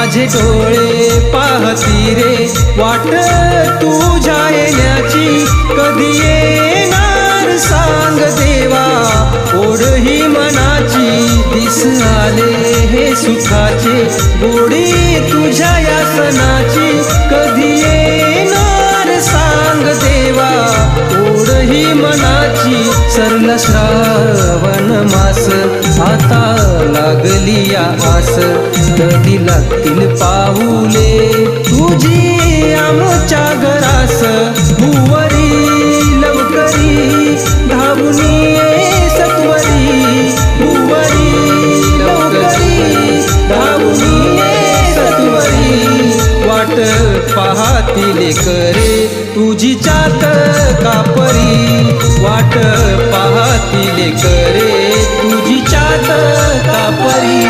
माझे डोळे पाहती रे वाट तुझ्या येण्याची, कधी येणार सांग देवा ओढ ही मनाची। दिस आले हे सुखाचे गोडी तुझ्या या सणाची, कधी येणार सांग देवा ओढ ही मनाची। सरला श्रावण मास आता लागली या आस, कधी लागतील पाऊले तुझी आमच्या घरास। भुवरी लवकरी धावूनी ये सत्वरी, भुवरी लवकरी धावूनी ये सत्वरी। वाट पाहतील करे तुझी चात कापरी, वाट पाहतील करे तुझी चात कापरी।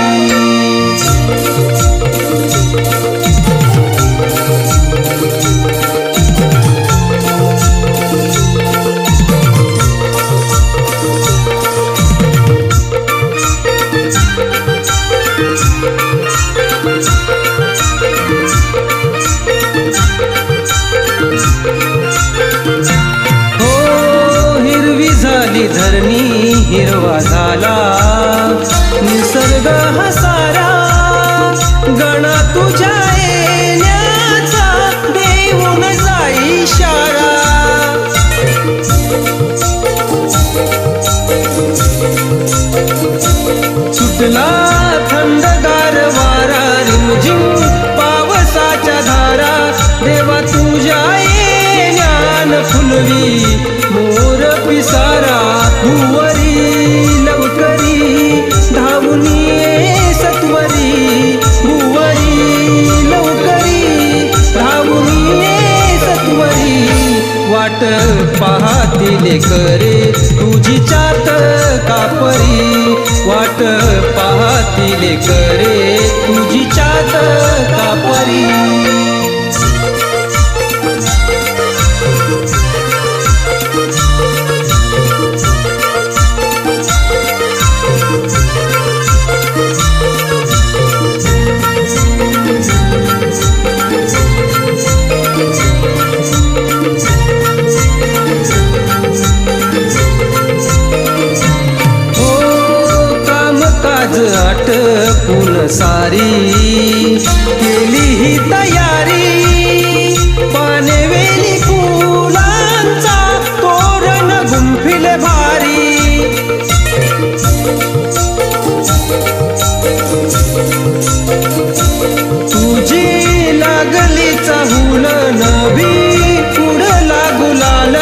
धरणी हिरवा झाला निसर्ग हा सारा, गणा तुझ्या येण्याचा देऊन जाई इशारा। सुटला थंडगार वारा रिमझिम पावसाच्या धारा, देवा तुझ्या येण्यान फुलवी मोर पिसारा। भुवरी लवकरी धावूनी ये सत्वरी, भुवरी लवकरी धावूनी ये सत्वरी। वाट पाहतील करे तुझी चात कापरी, वाट पाहतील करे तुझी चात कापरी। आटपून सारी केली ही तयारी, पानवेली फुलांचा तोरण गुंफिल भारी। तुझी लागली चाहूल नभी पुढला गुलाल,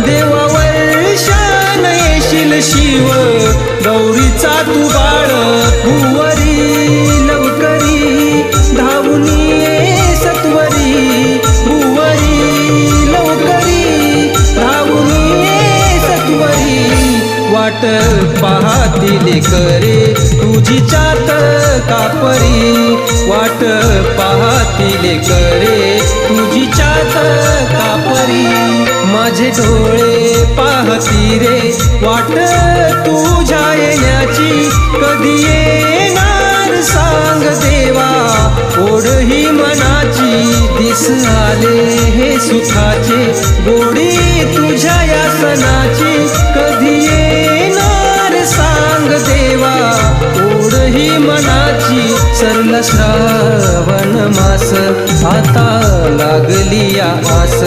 देवा वर्षान येशील शिव गौरीचा तू बाळ। भुवरी लवकरी धावूनी ये सत्वरी, भुवरी लवकरी धावूनी ये सत्वरी। वाट पाहतील करे तुझी चात कापरी, वाट पाहतील करे तुझी चात कापरी। माझे डोळे पाहती रे वाट तुझ्या येण्याची, कधी येणार सांग देवा ओढ ही मनाची। दिस आले हे सुखाचे गोडी तुझ्या या सणाची, कधी येणार सांग देवा ओढ ही मनाची। सरला श्रावण मास आता लागली या आस,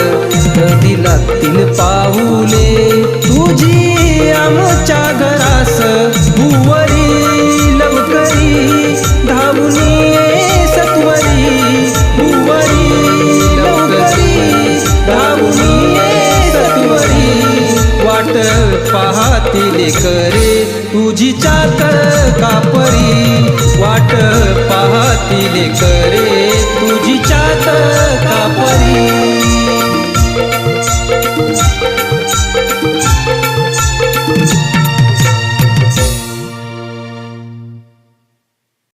कधी लागतील पाऊले तुझी आमच्या घरास। भुवरी लवकरी धावूनी ये सत्वरी, भुवरी लवकरी धावूनी ये सत्वरी। वाट पाहतील करे तुझी चात कापरी, वाट पाहतील करे तुझी चात कापरी।